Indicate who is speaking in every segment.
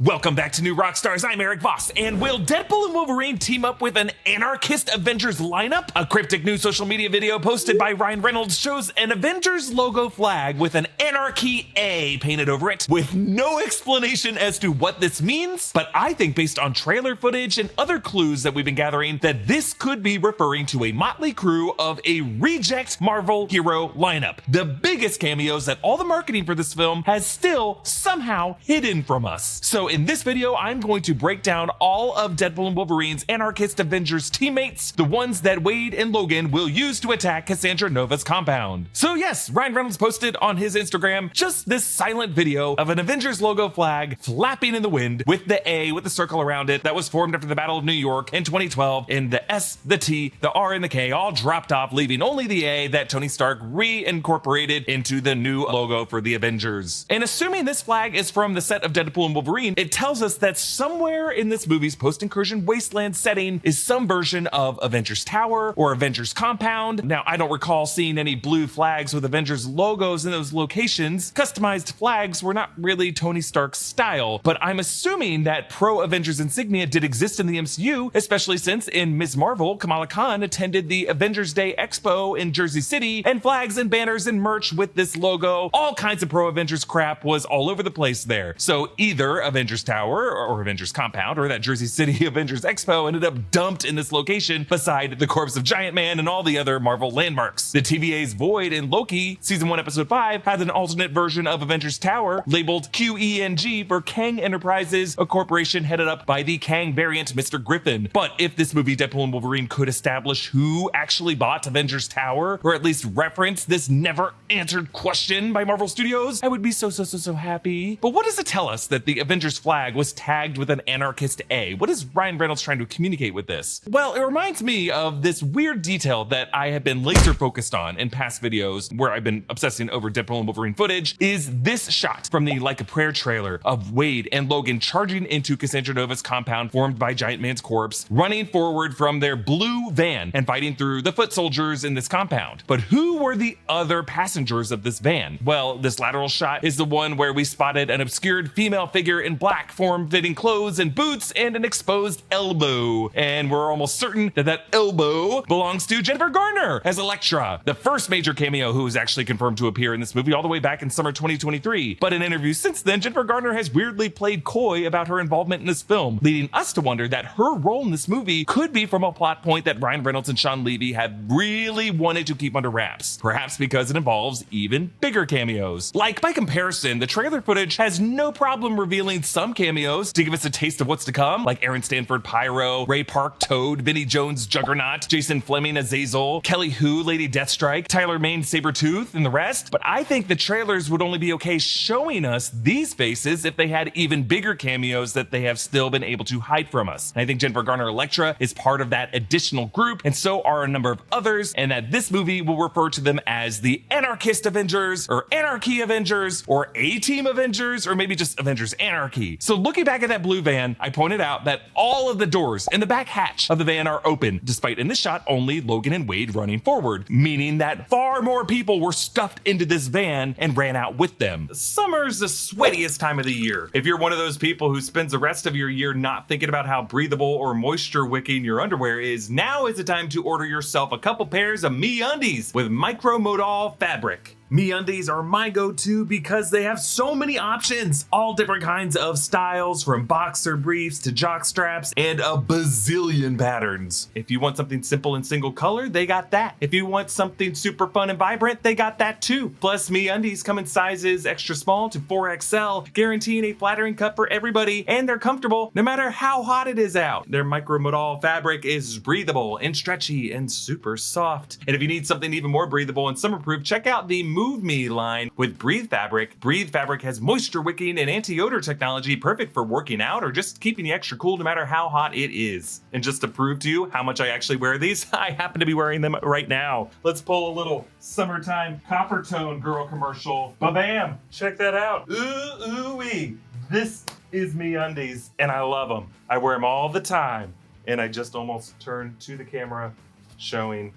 Speaker 1: Welcome back to New Rockstars. I'm Erik Voss, and will Deadpool and Wolverine team up with an anarchist Avengers lineup? A cryptic new social media video posted by Ryan Reynolds shows an Avengers logo flag with an ANARCHY A painted over it, with no explanation as to what this means, but I think based on trailer footage and other clues that we've been gathering that this could be referring to a motley crew of a reject Marvel hero lineup. The biggest cameos that all the marketing for this film has still somehow hidden from us. So in this video, I'm going to break down all of Deadpool and Wolverine's anarchist Avengers teammates, the ones that Wade and Logan will use to attack Cassandra Nova's compound. So yes, Ryan Reynolds posted on his Instagram just this silent video of an Avengers logo flag flapping in the wind with the A with the circle around it that was formed after the Battle of New York in 2012, and the S, the T, the R, and the K all dropped off, leaving only the A that Tony Stark reincorporated into the new logo for the Avengers. And assuming this flag is from the set of Deadpool and Wolverine, it tells us that somewhere in this movie's post-incursion wasteland setting is some version of Avengers Tower or Avengers Compound. Now, I don't recall seeing any blue flags with Avengers logos in those locations. Customized flags were not really Tony Stark's style, but I'm assuming that pro-Avengers insignia did exist in the MCU, especially since in Ms. Marvel, Kamala Khan attended the Avengers Day Expo in Jersey City, and flags and banners and merch with this logo, all kinds of pro-Avengers crap was all over the place there. So either Avengers Tower or Avengers Compound or that Jersey City Avengers Expo ended up dumped in this location beside the corpse of Giant Man and all the other Marvel landmarks. The TVA's Void in Loki Season 1 Episode 5 had an alternate version of Avengers Tower labeled QENG for Kang Enterprises, a corporation headed up by the Kang variant Mr. Griffin. But if this movie Deadpool and Wolverine could establish who actually bought Avengers Tower, or at least reference this never answered question by Marvel Studios, I would be so happy. But what does it tell us that the Avengers flag was tagged with an anarchist A? What is Ryan Reynolds trying to communicate with this? Well, it reminds me of this weird detail that I have been laser focused on in past videos where I've been obsessing over Deadpool and Wolverine footage, is this shot from the Like a Prayer trailer of Wade and Logan charging into Cassandra Nova's compound formed by Giant Man's corpse, running forward from their blue van and fighting through the foot soldiers in this compound. But who were the other passengers of this van? Well, this lateral shot is the one where we spotted an obscured female figure in black form-fitting clothes and boots and an exposed elbow. And we're almost certain that that elbow belongs to Jennifer Garner as Elektra, the first major cameo who was actually confirmed to appear in this movie all the way back in summer 2023. But in interviews since then, Jennifer Garner has weirdly played coy about her involvement in this film, leading us to wonder that her role in this movie could be from a plot point that Ryan Reynolds and Sean Levy have really wanted to keep under wraps. Perhaps because it involves even bigger cameos. Like, by comparison, the trailer footage has no problem revealing some cameos to give us a taste of what's to come, like Aaron Stanford Pyro, Ray Park Toad, Vinnie Jones Juggernaut, Jason Fleming Azazel, Kelly Hu Lady Deathstrike, Tyler Mane Sabretooth, and the rest. But I think the trailers would only be okay showing us these faces if they had even bigger cameos that they have still been able to hide from us. And I think Jennifer Garner Elektra is part of that additional group, and so are a number of others, and that this movie will refer to them as the Anarchist Avengers, or Anarchy Avengers, or A-Team Avengers, or maybe just Avengers Anarchy. So looking back at that blue van, I pointed out that all of the doors in the back hatch of the van are open, despite in this shot only Logan and Wade running forward, meaning that far more people were stuffed into this van and ran out with them. Summer's the sweatiest time of the year. If you're one of those people who spends the rest of your year not thinking about how breathable or moisture wicking your underwear is, now is the time to order yourself a couple pairs of MeUndies with micromodal fabric. MeUndies are my go-to because they have so many options, all different kinds of styles, from boxer briefs to jock straps, and a bazillion patterns. If you want something simple and single color, they got that. If you want something super fun and vibrant, they got that too. Plus, MeUndies come in sizes extra small to 4XL, guaranteeing a flattering cut for everybody, and they're comfortable no matter how hot it is out. Their micromodal fabric is breathable and stretchy and super soft. And if you need something even more breathable and summer-proof, check out the Move Me line with Breathe Fabric. Breathe Fabric has moisture wicking and anti-odor technology, perfect for working out or just keeping you extra cool no matter how hot it is. And just to prove to you how much I actually wear these, I happen to be wearing them right now. Let's pull a little summertime copper tone girl commercial. Ba-bam! Check that out. Ooh-wee. This is MeUndies, and I love them. I wear them all the time. And I just almost turned to the camera showing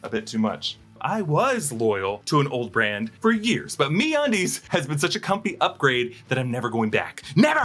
Speaker 1: a bit too much.
Speaker 2: I was loyal to an old brand for years, but MeUndies has been such a comfy upgrade that I'm never going back. Never!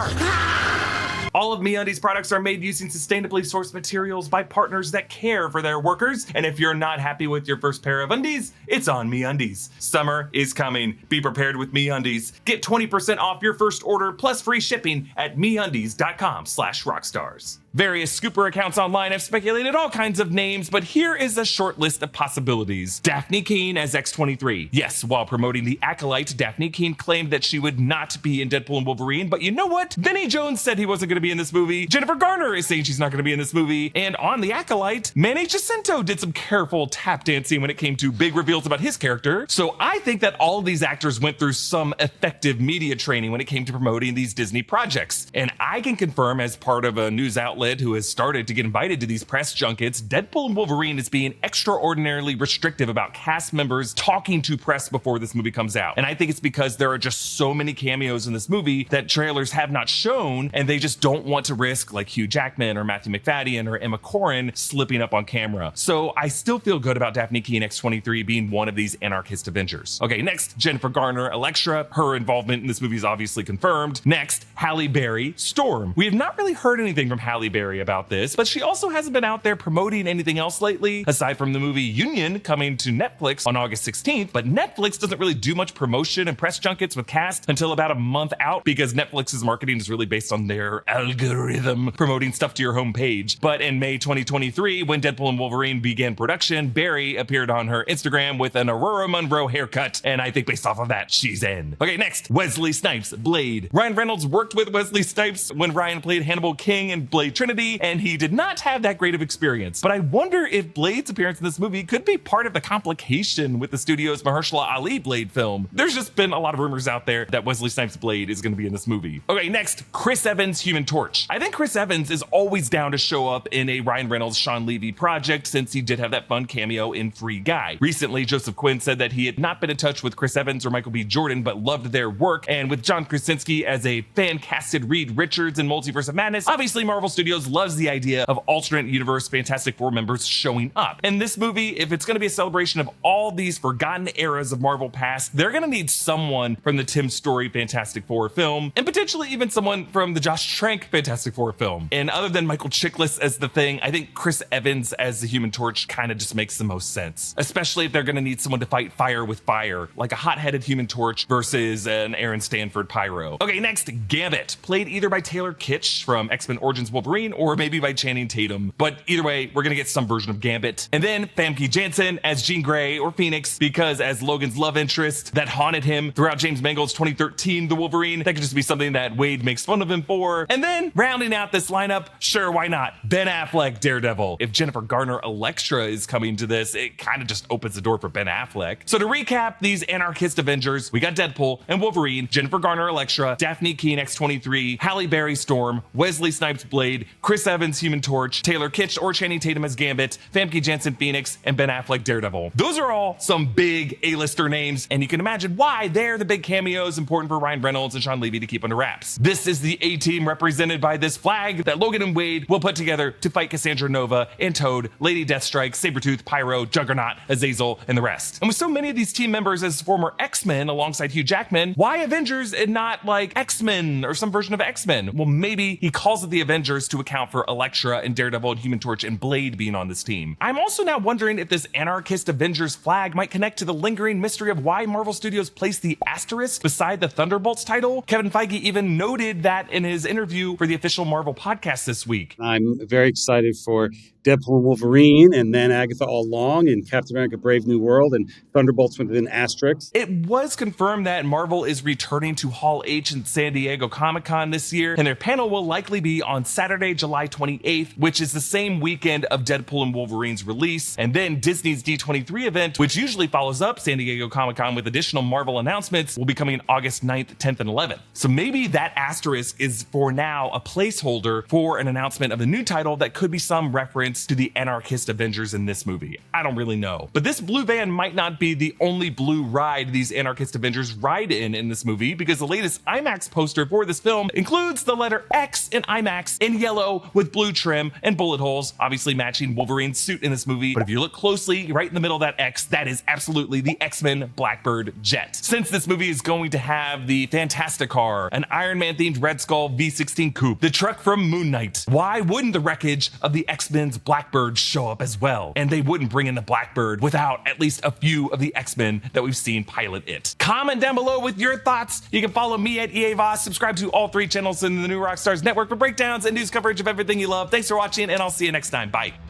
Speaker 2: All of MeUndies products are made using sustainably sourced materials by partners that care for their workers, and if you're not happy with your first pair of undies, it's on MeUndies. Summer is coming. Be prepared with MeUndies. Get 20% off your first order plus free shipping at MeUndies.com/Rockstars. Various scooper accounts online have speculated all kinds of names, but here is a short list of possibilities. Dafne Keen as X-23. Yes, while promoting The Acolyte, Dafne Keen claimed that she would not be in Deadpool and Wolverine, but you know what? Vinnie Jones said he wasn't going to be in this movie. Jennifer Garner is saying she's not going to be in this movie. And on The Acolyte, Manny Jacinto did some careful tap dancing when it came to big reveals about his character. So I think that all of these actors went through some effective media training when it came to promoting these Disney projects. And I can confirm, as part of a news outlet who has started to get invited to these press junkets, Deadpool and Wolverine is being extraordinarily restrictive about cast members talking to press before this movie comes out. And I think it's because there are just so many cameos in this movie that trailers have not shown, and they just don't want to risk like Hugh Jackman or Matthew McFadden or Emma Corrin slipping up on camera. So I still feel good about Dafne Keen X-23 being one of these anarchist Avengers. Okay, next, Jennifer Garner, Elektra. Her involvement in this movie is obviously confirmed. Next, Halle Berry Storm. We have not really heard anything from Halle Berry about this, but she also hasn't been out there promoting anything else lately, aside from the movie Union coming to Netflix on August 16th, but Netflix doesn't really do much promotion and press junkets with cast until about a month out because Netflix's marketing is really based on their algorithm promoting stuff to your homepage. But in May 2023, when Deadpool and Wolverine began production, Barry appeared on her Instagram with an Aurora Monroe haircut, and I think based off of that, she's in. Okay, next, Wesley Snipes Blade. Ryan Reynolds worked with Wesley Snipes when Ryan played Hannibal King in Blade Trinity, and he did not have that great of experience. But I wonder if Blade's appearance in this movie could be part of the complication with the studio's Mahershala Ali Blade film. There's just been a lot of rumors out there that Wesley Snipes Blade is going to be in this movie. Okay, next, Chris Evans Human Torch. I think Chris Evans is always down to show up in a Ryan Reynolds Sean Levy project since he did have that fun cameo in Free Guy. Recently, Joseph Quinn said that he had not been in touch with Chris Evans or Michael B. Jordan, but loved their work. And with John Krasinski as a fan-casted Reed Richards in Multiverse of Madness, obviously Marvel Studios loves the idea of alternate universe Fantastic Four members showing up. And this movie, if it's going to be a celebration of all these forgotten eras of Marvel past, they're going to need someone from the Tim Story Fantastic Four film, and potentially even someone from the Josh Trank Fantastic Four film. And other than Michael Chiklis as the Thing, I think Chris Evans as the Human Torch kind of just makes the most sense, especially if they're going to need someone to fight fire with fire, like a hot-headed Human Torch versus an Aaron Stanford Pyro. Okay, next, Gambit, played either by Taylor Kitsch from X-Men Origins Wolverine or maybe by Channing Tatum. But either way, we're gonna get some version of Gambit. And then Famke Janssen as Jean Grey or Phoenix, because as Logan's love interest that haunted him throughout James Mangold's 2013 The Wolverine, that could just be something that Wade makes fun of him for. And then rounding out this lineup, sure, why not? Ben Affleck Daredevil. If Jennifer Garner Elektra is coming to this, it kind of just opens the door for Ben Affleck. So to recap these anarchist Avengers, we got Deadpool and Wolverine, Jennifer Garner Elektra, Dafne Keen X-23, Halle Berry Storm, Wesley Snipes Blade, Chris Evans Human Torch, Taylor Kitsch or Channing Tatum as Gambit, Famke Janssen Phoenix, and Ben Affleck Daredevil. Those are all some big A-lister names, and you can imagine why they're the big cameos important for Ryan Reynolds and Sean Levy to keep under wraps. This is the A-team represented by this flag that Logan and Wade will put together to fight Cassandra Nova and Toad, Lady Deathstrike, Sabretooth, Pyro, Juggernaut, Azazel, and the rest. And with so many of these team members as former X-Men alongside Hugh Jackman, why Avengers and not like X-Men or some version of X-Men? Well, maybe he calls it the Avengers to account for Elektra and Daredevil and Human Torch and Blade being on this team. I'm also now wondering if this anarchist Avengers flag might connect to the lingering mystery of why Marvel Studios placed the asterisk beside the Thunderbolts title. Kevin Feige even noted that in his interview for the official Marvel podcast this week.
Speaker 3: I'm very excited for Deadpool and Wolverine, and then Agatha All Along, and Captain America Brave New World, and Thunderbolts with an asterisk.
Speaker 1: It was confirmed that Marvel is returning to Hall H in San Diego Comic-Con this year, and their panel will likely be on Saturday, July 28th, which is the same weekend of Deadpool and Wolverine's release. And then Disney's D23 event, which usually follows up San Diego Comic-Con with additional Marvel announcements, will be coming August 9th, 10th, and 11th. So maybe that asterisk is for now a placeholder for an announcement of the new title that could be some reference to the anarchist Avengers in this movie. I don't really know. But this blue van might not be the only blue ride these anarchist Avengers ride in this movie, because the latest IMAX poster for this film includes the letter X in IMAX in
Speaker 2: yellow with blue trim and bullet holes, obviously matching Wolverine's suit in this movie. But if you look closely, right in the middle of that X, that is absolutely the X-Men Blackbird jet. Since this movie is going to have the Fantastic Car, an Iron Man themed Red Skull V16 coupe, the truck from Moon Knight, why wouldn't the wreckage of the X-Men's Blackbird show up as well? And they wouldn't bring in the Blackbird without at least a few of the X-Men that we've seen pilot it. Comment down below with your thoughts. You can follow me at EA Voss, subscribe to all 3 channels in the new Rockstars network for breakdowns and news coverage of everything you love. Thanks for watching, and I'll see you next time. Bye.